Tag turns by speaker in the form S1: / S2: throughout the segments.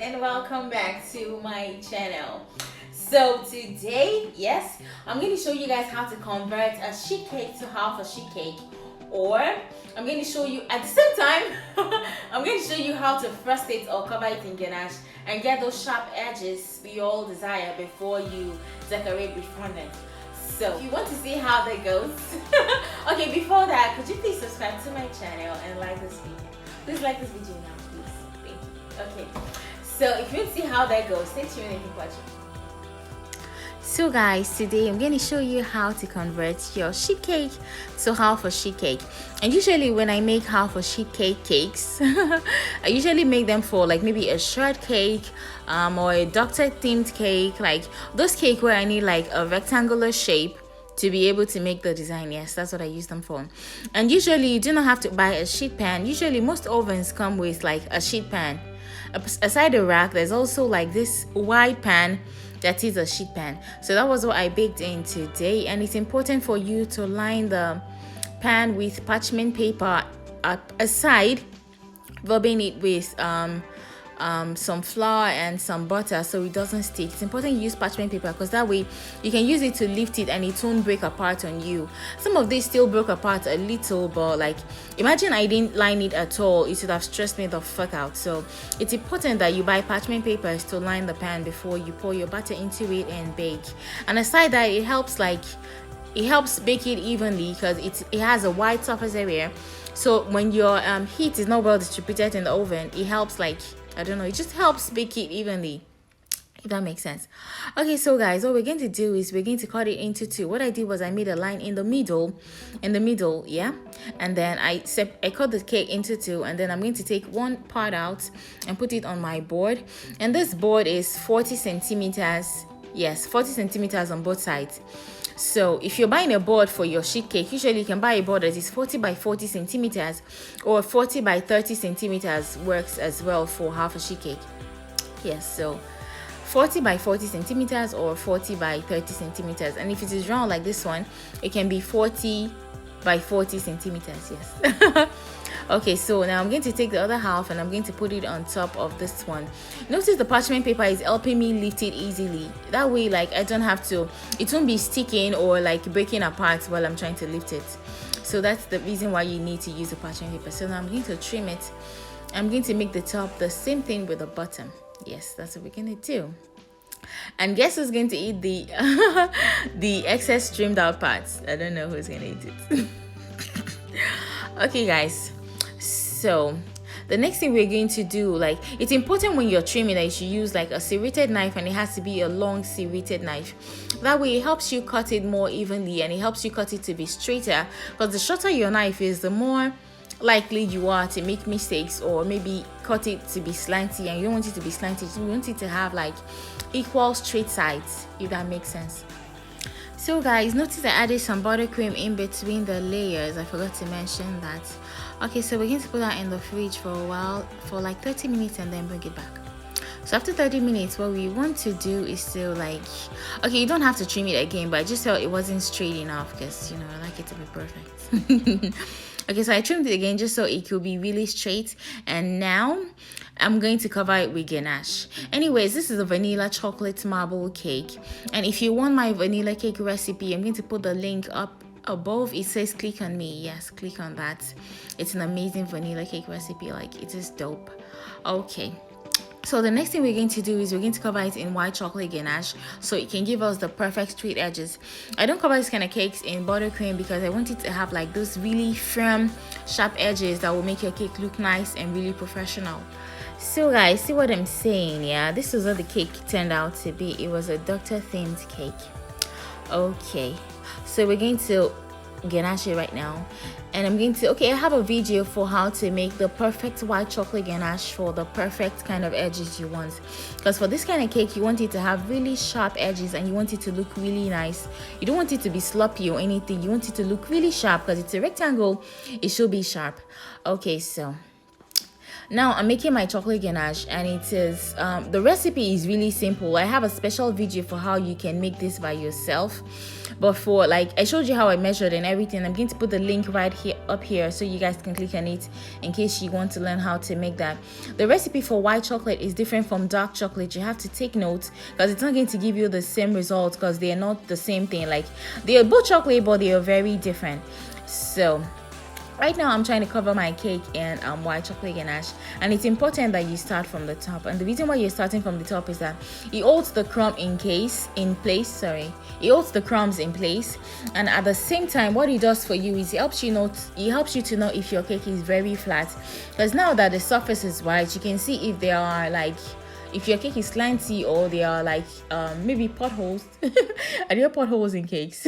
S1: and welcome back to my channel. So today, yes, I'm going to show you guys how to convert a sheet cake to half a sheet cake, or I'm going to show you at the same time I'm going to show you how to frost it or cover it in ganache and get those sharp edges we all desire before you decorate with fondant. So if you want to see how that goes okay, before that, could you please subscribe to my channel and like this video? Please like this video now, please. Thank you. Okay, so if you want to see how that goes, stay tuned and keep watching. So guys, today I'm going to show you how to convert your sheet cake to half a sheet cake. And usually when I make half a sheet cake cakes I usually make them for like maybe a short cake or a doctor themed cake, like those cake where I need like a rectangular shape to be able to make the design. Yes, that's what I use them for. And usually you do not have to buy a sheet pan. Usually most ovens come with like a sheet pan. Aside the rack, there's also like this wide pan that is a sheet pan. So that was what I baked in today, and it's important for you to line the pan with parchment paper aside, rubbing it with some flour and some butter so it doesn't stick. It's important you use parchment paper because that way you can use it to lift it and it won't break apart on you. Some of these still broke apart a little, but like imagine I didn't line it at all, it would have stressed me the fuck out. So it's important that you buy parchment papers to line the pan before you pour your butter into it and bake. And aside that, it helps bake it evenly because it has a wide surface area. So when your heat is not well distributed in the oven, it helps, like, I don't know, it just helps bake it evenly, if that makes sense. Okay, so guys, what we're going to do is we're going to cut it into two. What I did was I made a line in the middle, yeah, and then I cut the cake into two, and then I'm going to take one part out and put it on my board. And this board is 40 centimeters. Yes, 40 centimeters on both sides. So if you're buying a board for your sheet cake, usually you can buy a board that is 40 by 40 centimeters, or 40 by 30 centimeters works as well for half a sheet cake. Yes, so 40 by 40 centimeters or 40 by 30 centimeters. And if it is round like this one, it can be 40 by 40 centimeters. Yes. Okay, so now I'm going to take the other half and I'm going to put it on top of this one. Notice the parchment paper is helping me lift it easily. That way, like, I don't have to, it won't be sticking or like breaking apart while I'm trying to lift it. So that's the reason why you need to use the parchment paper. So now I'm going to trim it. I'm going to make the top the same thing with the bottom. Yes, that's what we're going to do. And guess who's going to eat the the excess trimmed out parts? I don't know who's going to eat it. Okay, guys. So the next thing we're going to do, like, it's important when you're trimming that you should use like a serrated knife, and it has to be a long serrated knife. That way it helps you cut it more evenly and it helps you cut it to be straighter, because the shorter your knife is, the more likely you are to make mistakes or maybe cut it to be slanty, and you don't want it to be slanty. You want it to have like equal straight sides, if that makes sense. So guys, notice I added some buttercream in between the layers. I forgot to mention that. Okay, so we're going to put that in the fridge for a while, for like 30 minutes, and then bring it back. So after 30 minutes, what we want to do is to, like, okay, you don't have to trim it again, but I just felt it wasn't straight enough because, you know, I like it to be perfect. Okay, so I trimmed it again just so it could be really straight. And now I'm going to cover it with ganache. Anyways, this is a vanilla chocolate marble cake. And if you want my vanilla cake recipe, I'm going to put the link up above. It says click on me. Yes, click on that. It's an amazing vanilla cake recipe. Like, it is dope. Okay. So the next thing we're going to do is we're going to cover it in white chocolate ganache so it can give us the perfect straight edges. I don't cover this kind of cakes in buttercream because I want it to have like those really firm, sharp edges that will make your cake look nice and really professional. So guys, see what I'm saying? Yeah, this was what the cake turned out to be. It was a doctor themed cake. Okay, so we're going to ganache it right now, and I'm going to, okay, I have a video for how to make the perfect white chocolate ganache for the perfect kind of edges you want, because for this kind of cake you want it to have really sharp edges and you want it to look really nice. You don't want it to be sloppy or anything. You want it to look really sharp because it's a rectangle. It should be sharp. Okay, so now I'm making my chocolate ganache, and it is the recipe is really simple. I have a special video for how you can make this by yourself, But for like, I showed you how I measured and everything. I'm going to put the link right here up here so you guys can click on it in case you want to learn how to make that. The recipe for white chocolate is different from dark chocolate. You have to take notes because it's not going to give you the same results because they are not the same thing. Like, they are both chocolate, but they are very different. So right now I'm trying to cover my cake in white chocolate ganache, and it's important that you start from the top. And the reason why you're starting from the top is that it holds the crumb in place. It holds the crumbs in place, and at the same time, what it does for you is it helps you to know if your cake is very flat. Because now that the surface is white, you can see if there are like, if your cake is slanty or there are like maybe potholes. Are there potholes in cakes?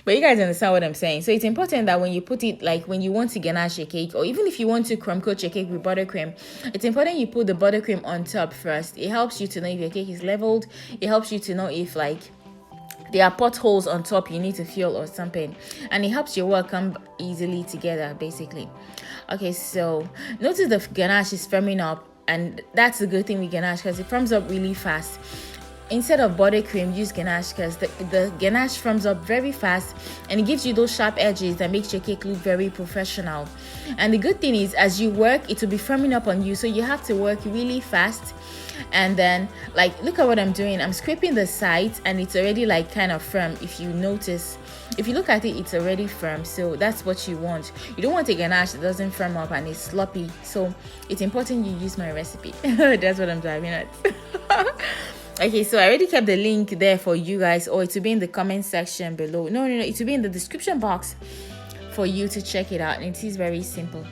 S1: But you guys understand what I'm saying. So it's important that when you put it, like when you want to ganache your cake, or even if you want to crumb coat your cake with buttercream, it's important you put the buttercream on top first. It helps you to know if your cake is leveled. It helps you to know if like there are potholes on top you need to fill or something, and it helps your work come easily together basically. Okay, so notice the ganache is firming up, and that's a good thing with ganache because it firms up really fast. Instead of buttercream, use ganache because the ganache firms up very fast, and it gives you those sharp edges that makes your cake look very professional. And the good thing is, as you work, it will be firming up on you, so you have to work really fast. And then, like, look at what I'm doing. I'm scraping the sides, and it's already like kind of firm. If you notice, if you look at it, it's already firm. So that's what you want. You don't want a ganache that doesn't firm up and it's sloppy. So it's important you use my recipe. That's what I'm driving at. Okay, so I already kept the link there for you guys, or it will be in the comment section below. No, it will be in the description box for you to check it out, and it is very simple.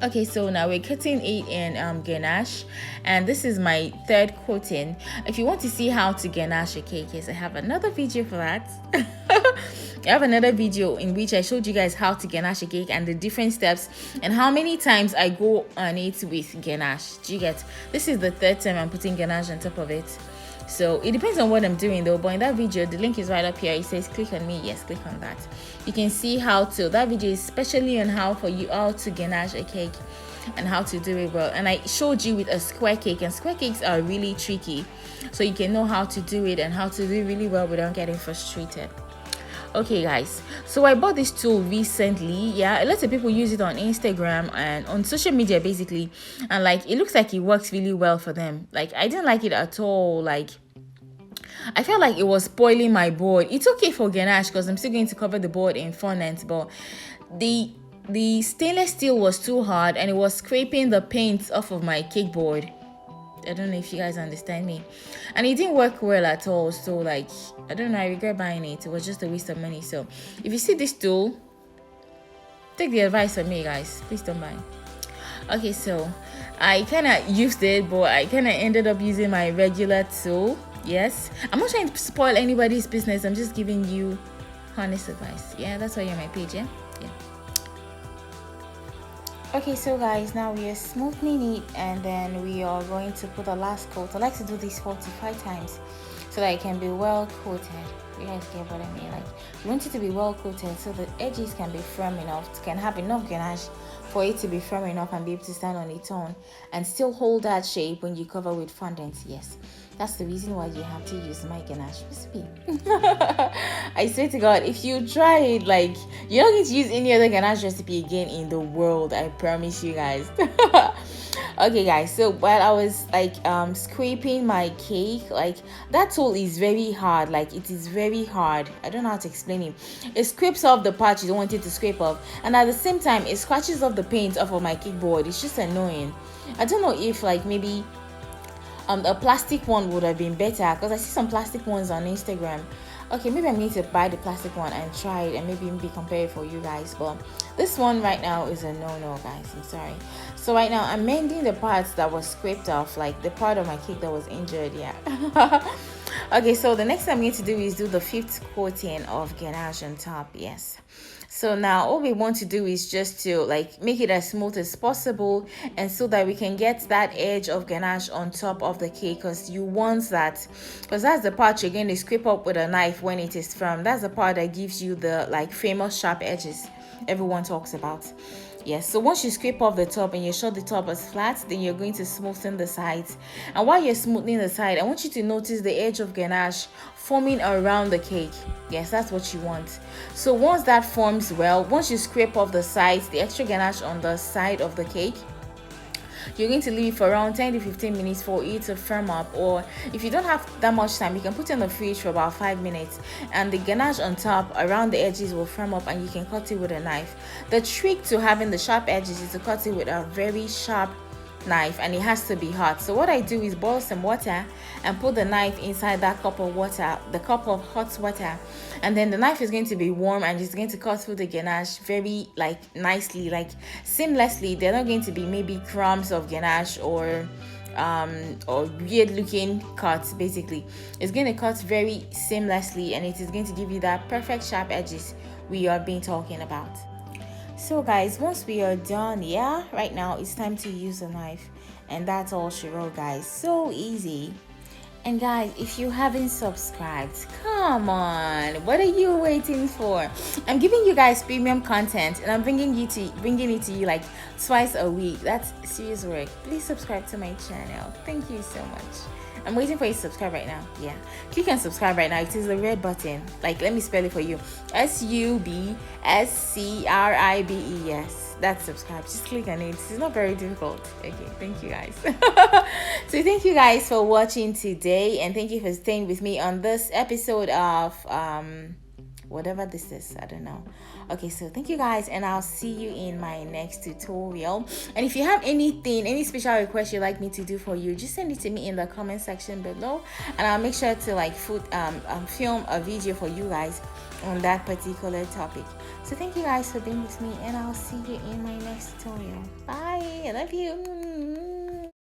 S1: Okay, so now we're cutting it in ganache, and this is my third coating. If you want to see how to ganache a cake, yes, I have another video for that. I have another video in which I showed you guys how to ganache a cake and the different steps and how many times I go on it with ganache. Do you get? This is the third time I'm putting ganache on top of it. So it depends on what I'm doing though, but in that video, the link is right up here. It says click on me. Yes, click on that. You can see how to, that video is especially on how to ganache a cake and how to do it well. And I showed you with a square cake, and square cakes are really tricky, so you can know how to do it and how to do it really well without getting frustrated. Okay guys, so I bought this tool recently. Yeah, a lot of people use it on Instagram and on social media basically, and like it looks like it works really well for them. Like I didn't like it at all. Like I felt like it was spoiling my board. It's okay for ganache because I'm still going to cover the board in fondant, but the stainless steel was too hard and it was scraping the paint off of my cake board. I don't know if you guys understand me, and it didn't work well at all. So like, I don't know, I regret buying it. It was just a waste of money. So if you see this tool, take the advice from me guys, please don't buy. Okay, so I kind of used it, but I kind of ended up using my regular tool. Yes, I'm not trying to spoil anybody's business, I'm just giving you honest advice. Yeah, that's why you're on my page. Yeah. Okay, so guys, now we are smoothing it, and then we are going to put the last coat. I like to do this 45 times so that it can be well coated. You guys get what I mean? Like, you want it to be well coated so the edges can be firm enough, can have enough ganache for it to be firm enough and be able to stand on its own and still hold that shape when you cover with fondant. Yes, that's the reason why you have to use my ganache recipe. I swear to God, if you try it, like, you're not going to use any other ganache recipe again in the world. I promise you guys. Okay guys, so while I was like scraping my cake, like that tool is very hard. Like it is very hard. I don't know how to explain it. It scrapes off the part you don't want it to scrape off, and at the same time it scratches off the paint off of my cake board. It's just annoying. I don't know if like maybe a plastic one would have been better, because I see some plastic ones on Instagram. Okay, maybe I'm going to buy the plastic one and try it and maybe compare it for you guys, but this one right now is a no-no guys. I'm sorry. So right now I'm mending the parts that was scraped off, like the part of my cake that was injured. Yeah. Okay, so the next thing I'm going to do is do the 5th coating of ganache on top. Yes. So now all we want to do is just to like make it as smooth as possible, and so that we can get that edge of ganache on top of the cake, because you want that, because that's the part you're going to scrape up with a knife when it is firm. That's the part that gives you the like famous sharp edges everyone talks about. Yes, so once you scrape off the top and you show the top as flat, then you're going to smoothen the sides. And while you're smoothing the side, I want you to notice the edge of ganache forming around the cake. Yes, that's what you want. So once that forms well, once you scrape off the sides, the extra ganache on the side of the cake, you're going to leave it for around 10 to 15 minutes for it to firm up. Or if you don't have that much time, you can put it in the fridge for about 5 minutes, and the ganache on top around the edges will firm up, and you can cut it with a knife. The trick to having the sharp edges is to cut it with a very sharp knife, and it has to be hot. So what I do is boil some water and put the knife inside that cup of water, the cup of hot water, and then the knife is going to be warm and it's going to cut through the ganache very nicely, seamlessly. They're not going to be maybe crumbs of ganache or weird looking cuts. Basically, it's going to cut very seamlessly, and it is going to give you that perfect sharp edges we are being talking about. So guys, once we are done, right now it's time to use a knife, and that's all she wrote, guys. So easy. And guys, if you haven't subscribed, come on, what are you waiting for? I'm giving you guys premium content, and I'm bringing it to you like twice a week. That's serious work. Please subscribe to my channel. Thank you so much. I'm waiting for you to subscribe right now. Yeah, click on subscribe right now. It is the red button. Let me spell it for you. SUBSCRIBE. Yes, that's subscribe. Just click on it. It's not very difficult. Okay, thank you guys. So thank you guys for watching today, and thank you for staying with me on this episode of whatever this is. I don't know. Okay, so thank you guys, and I'll see you in my next tutorial. And if you have any special request you'd like me to do for you, just send it to me in the comment section below, and I'll make sure to film a video for you guys on that particular topic. So thank you guys for being with me, and I'll see you in my next tutorial. Bye. I love you.